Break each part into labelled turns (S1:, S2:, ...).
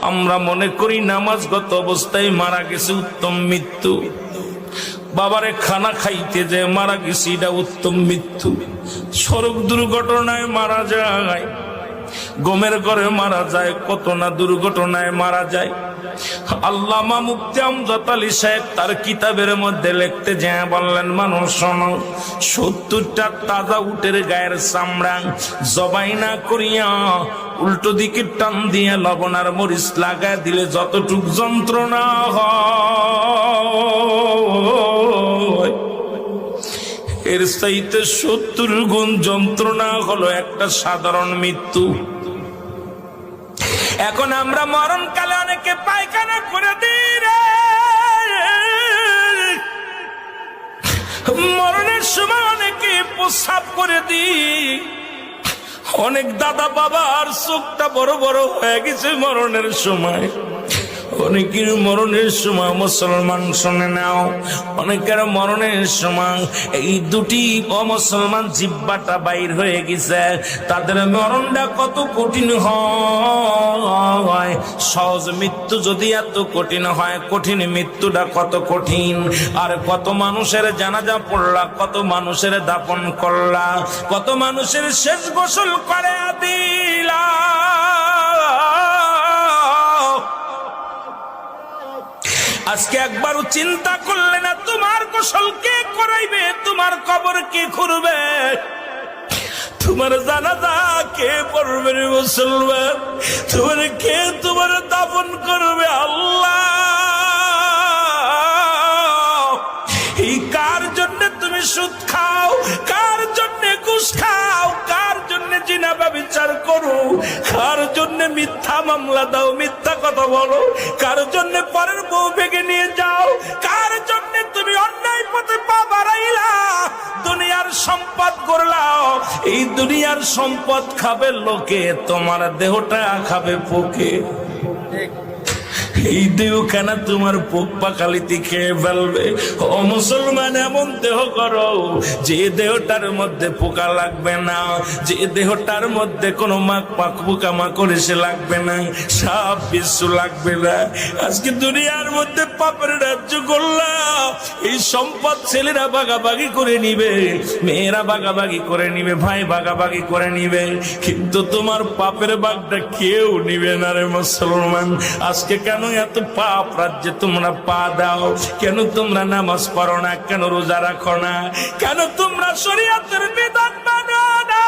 S1: আমরা মনে করি নামাজগত অবস্থায় মারা গেছে উত্তম মৃত্যু, বাবারে খানা খাইতে যে মারা গেছে এটা উত্তম মৃত্যু। সড়ক দুর্ঘটনায় মারা যায়, গমের ঘরে মারা যায়, কত না দুর্ঘটনায় মারা যায়। আল্লামা মুফতি আমজাদ আলী সাহেব তার কিতাবের মধ্যে লিখতে যায় বললেন, মানুষ শোনো, 70টা তাজা উটের গায়ের চামড়া জবাই না করিয়া উল্টো দিকে টান দিয়ে লবণ আর মরিচ লাগায় দিলে যতটুক যন্ত্রণা হয়, এর চাইতে 70 গুণ যন্ত্রণা হলো একটা সাধারণ মৃত্যু। এখন আমরা মরণকালে অনেকে পায়খানা করে দিই রে, মরণের সময় অনেকে প্রস্রাব করে দিই। অনেক দাদা বাবার চোখটা বড় বড় হয়ে গেছে মরণের সময়। অনেকের মরণের সময়, মুসলমান শুনে নাও, অনেকের মরণের সময় এই দুটি অমুসলমান জিহ্বাটা বাইর হয়ে গেছে। তাদের মরণটা কত কঠিন হয়। সহজ মৃত্যু যদি এত কঠিন হয়, কঠিন মৃত্যুটা কত কঠিন। আর কত মানুষের জানাজা পড়লা, কত মানুষের দাফন করলা, কত মানুষের শেষ গোসল করে দিলা। আজকে একবারও চিন্তা করলে না তোমার গোসল কে করাইবে, তোমার কবর কে খুঁড়বে, তোমার জানাজা কে পড়বে রে মুসলমান, তোমার কে তোমার দাফন করবে? আল্লাহ, এই কার জন্য তুমি সুদ খাও, কার জন্য ঘুষ খাও, কার জন্য জিনা ব্যভিচার করো, কার জন্য মিথ্যা মামলা দাও, মিথ্যা কথা বলো, কার জন্য পরের বউ ভেঙে নিয়ে যাও, কার জন্য তুমি অন্যায় পথে পা বাড়াইলা, দুনিয়ার সম্পদ করলাও। এই দুনিয়ার সম্পদ খাবে লোকে, তোমার দেহটা খাবে পোকে। এই দেহ কেন তোমার পোক পাকালিতে খেয়ে ফেলবে? ও মুসলমান, এমন দেহ করো যে দেহটার মধ্যে পোকা লাগবে না, যে দেহটার মধ্যে কোনো পোকামাকড় এসে লাগবে না, সাপ বিচ্ছু লাগবে না। আজকে দুনিয়ার মধ্যে পাপের রাজ্য করলাম, এই সম্পদ ছেলেরা ভাগাভাগি করে নিবে, মেয়েরা ভাগাভাগি করে নিবে, ভাই ভাগাভাগি করে নিবে, কিন্তু তোমার পাপের ভাগটা কেউ নিবে না রে মুসলমান। আজকে কেন এত পাপ রাজ্যে তোমরা পা দাও? কেন তোমরা নামাজ পড়ো না? কেন রোজা রাখো না? কেন তোমরা শরীয়তের বিধান মানো না?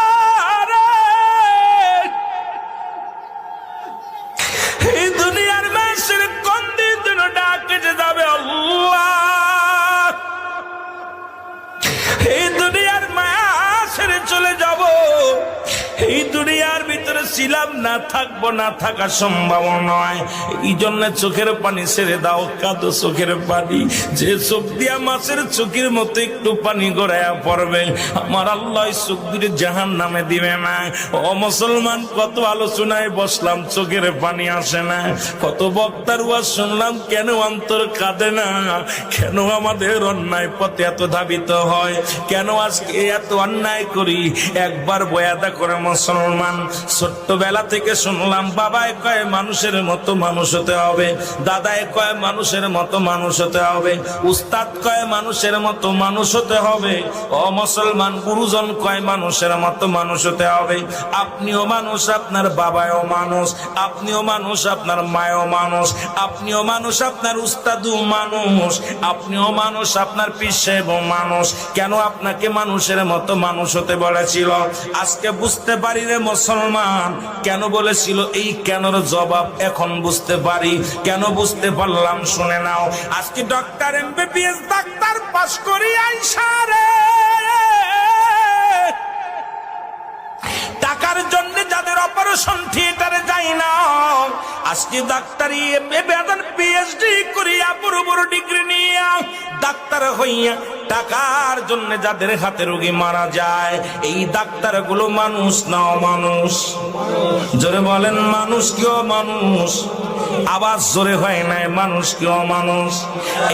S1: এই দুনিয়ার মানুষের কোন দিন ডাকে যাবে আল্লাহ, এই দুনিয়ার মায়া ছেড়ে চলে যাব। এই দুনিয়ার ভিতরে ছিলাম না, থাকবো না, থাকা সম্ভব নয়। এই জন্য চোখের পানি ছেড়ে দাও, কাঁদো চোখের পানি। যে চোখ দিয়া মাছের চোখের মতো একটু পানি গড়াইয়া পড়বে, আমার আল্লাহ চোখ দিয়ে জাহান নামে দিবে না। ও মুসলমান, কত আলোচনায় বসলাম, চোখের পানি আসে না। কত বক্তার ওয়াজ শুনলাম, কেন অন্তর কাঁদে না? কেন আমাদের অন্যায় পথে এত ধাবিত হয়? কেন আজকে এত অন্যায় করি? একবার বয়াদা করে মুসলমান, ছোট্টবেলা থেকে শুনলাম, বাবায় কয় মানুষের মতো মানুষ হতে হবে, দাদায় কয় মানুষের মতো মানুষ হতে হবে, উস্তাদ কয় মানুষের মতো মানুষ হতে হবে। ও মুসলমান, গুরুজন কয় মানুষের মতো মানুষ হতে হবে। আপনিও মানুষ, আপনার বাবাও মানুষ, আপনিও মানুষ, আপনার মায়ও মানুষ, আপনিও মানুষ, আপনার উস্তাদও মানুষ, আপনিও মানুষ, আপনার পীর সাহেবও মানুষ। কেন আপনাকে মানুষের মতো মানুষ হতে বলেছিল? আজকে বুঝতে পারি রে মুসলমান, কেন বলেছিল। এই কেনর জবাব এখন বুঝতে পারি। কেন বুঝতে পারলাম শুনে নাও। আজকে ডক্টর এমবিবিএস ডাক্তার পাস করি আইসা রে, টাকার জন্য যাদের অপারেশন থিয়েটারে যাই না, আজকে ডাক্তারি পিএইচডি করিয়া বড় বড় ডিগ্রি নিয়ে ডাক্তার হইয়া টাকার জন্য যাদের হাতে রোগী মারা যায়, এই ডাক্তারগুলো মানুষ না অমানুষ? জোরে বলেন, মানুষ কি অমানুষ? আওয়াজ জোরে হয় নাই, মানুষ কি অমানুষ?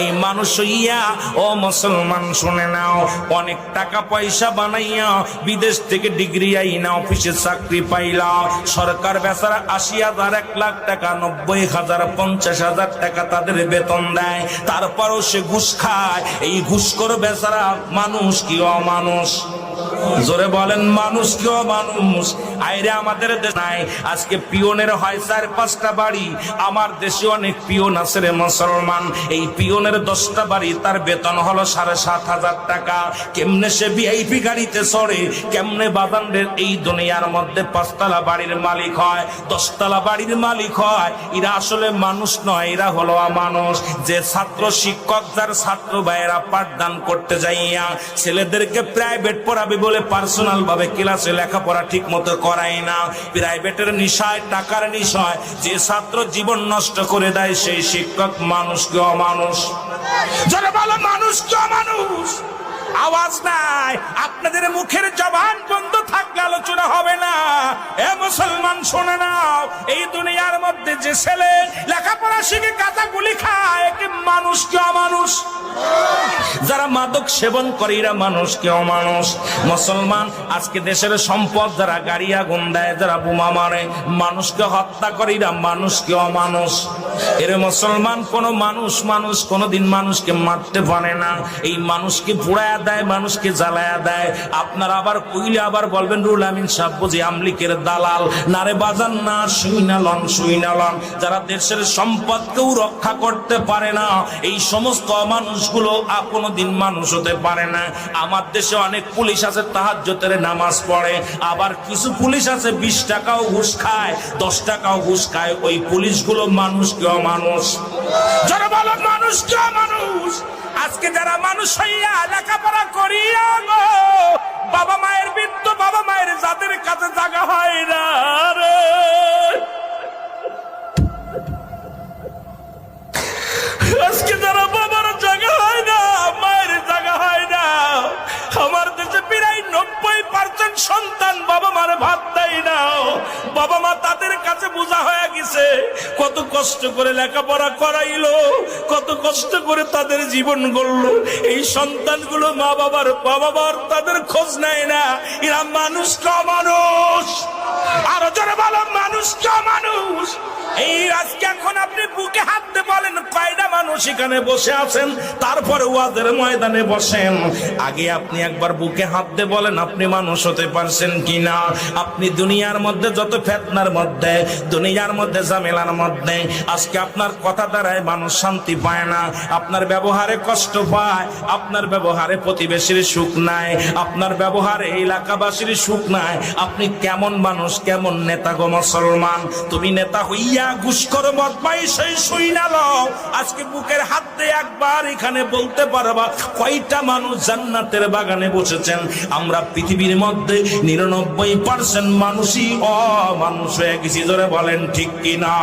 S1: এই মানুষ হইয়া ও মুসলমান শুনে নাও, অনেক টাকা পয়সা বানাইয়া বিদেশ থেকে ডিগ্রি আইনা অফিসে চাকরি পাইলা, সরকার বেচারা ৮০,০০০, ১,০০,০০০ টাকা, ৯০,০০০, ৫০,০০০ টাকা তাদের বেতন দেয়, তারপরও সে ঘুষ খায়। এই ঘুষখোর বেচারা মানুষ কি অমানুষ? জোরে বলেন, মানুষ কি অমানুষ? আইরে আমাদের দেশ নাই, আজকে পিয়নের হয় ৪-৫টা বাড়ি। আমার দেশে অনেক পিয়ন আছে রে মুসলমান, এই পিয়নের 10টা বাড়ি, তার বেতন হলো ৭,৫০০ টাকা। কেমনে সে ভিআইপি গাড়িতে চড়ে, কেমনে বাদানদের এই দুনিয়ার মধ্যে 5তলা বাড়ির মালিক হয়, 10তলা বাড়ির মালিক হয়? এরা আসলে মানুষ নয়, এরা হলো অমানুষ। যে ছাত্র শিক্ষক, যার ছাত্র ভাইয়েরা পাঠদান করতে যাইয়া ছেলেদেরকে প্রাইভেট পড়াবে বলে পার্সোনাল ভাবে ক্লাসে লেখাপড়া ঠিক মতো করায় না, প্রাইভেটের নিশায়, টাকার নিশায় যে ছাত্র জীবন নষ্ট করে দেয়, সেই শিক্ষক মানুষ কি অমানুষ? যারা বলে মানুষ কি অমানুষ? আওয়াজ নাই, আপনাদের মুখের জবান বন্ধ থাকলে আলোচনা হবে না। এ মুসলমান শোনে নাও, এই দুনিয়ার মধ্যে যে ছেলে লেখাপড়া শিখে গাঁজা গুলি খায়, কি মানুষ কি অমানুষ? যারা মাদক সেবন করে, এরা মানুষ কি অমানুষ? মুসলমান, আজকে দেশের সম্পদ যারা গাড়ি আগুন দেয়, যারা বোমা মারে, মানুষকে হত্যা করে, এরা মানুষ কি অমানুষ? এর মুসলমান, কোন মানুষ কোনদিন মানুষকে মারতে পারে না। এই মানুষকে পুড়ায়া দেয়, মানুষকে জ্বালায়া দেয়। আপনারা আবার কইলে আবার বলবেন রুল আমিন সাহেব বুঝি আমলিকের দালাল। নারে বাজান না, শুইনালন। যারা দেশের সম্পদকেও রক্ষা করতে পারে না, এই সমস্ত মানুষগুলো কোনদিন মানুষ হতে পারে না। আমার দেশে অনেক পুলিশ আছে তাহাজ্জুদের নামাজ পড়ে, আবার কিছু পুলিশ আছে 20 টাকাও ঘুষ খায়, 10 টাকাও ঘুষ খায়। ওই পুলিশগুলো মানুষ কি অমানুষ? যারা বলো মানুষ কি অমানুষ? আজকে যারা মানুষ হইয়া লেখাপড়া করিয়া গো, বাবা মায়ের বৃদ্ধ বাবা মায়ের যাদের কাছে জায়গা হয় না রে, আজকে যারা বাবার জায়গা হয় না, মায়ের জায়গা হয় না, আমার দেশে প্রায় 90% সন্তান বাবা মার ভাত দেয় না। বাবা মা তাদের কাছে বোঝা হয়ে গেছে, কত কষ্ট করে লেখাপড়া করাইলো, কত কষ্ট করে তাদের জীবন গড়লো। এই সন্তানগুলো মা বাবার তাদের খোঁজ নেয় না। এরা মানুষ কা মানুষ? আরো জোরে বলো, মানুষ কা মানুষ? এই আজকে এখন আপনি বুকে হাত দিয়ে বলেন কয়টা মানুষ এখানে বসে আছেন, তারপরে ওয়াজের ময়দানে বসেন। আগে আপনি একবার বুকে হাত দিয়ে বলেন আপনি মানুষ হতে পারছেন কিনা। আপনি দুনিয়ার মধ্যে যত ফিতনার মধ্যে, দুনিয়ার মধ্যে ঝামেলার মধ্যে, আজকে আপনার কথা দ্বারায় মানুষ শান্তি পায় না, আপনার ব্যবহারে কষ্ট পায়, আপনার ব্যবহারে প্রতিবেশীর সুখ নাই, আপনার ব্যবহারে এলাকাবাসীর সুখ নাই। আপনি কেমন মানুষ, কেমন নেতা গো মুসলমান? তুমি নেতা হইয়া ঘুষখোর বদমাইশ সেই শুইনালো, আজকে বুকের হাত দিয়ে একবার এখানে বলতে পারবা কয়টা মানুষ জান্নাতের বাগানে বসেছেন? আমরা পৃথিবীর মধ্যে 99% মানুষই অমানুষ হয়ে গেছি। জোরে বলেন ঠিক কিনা?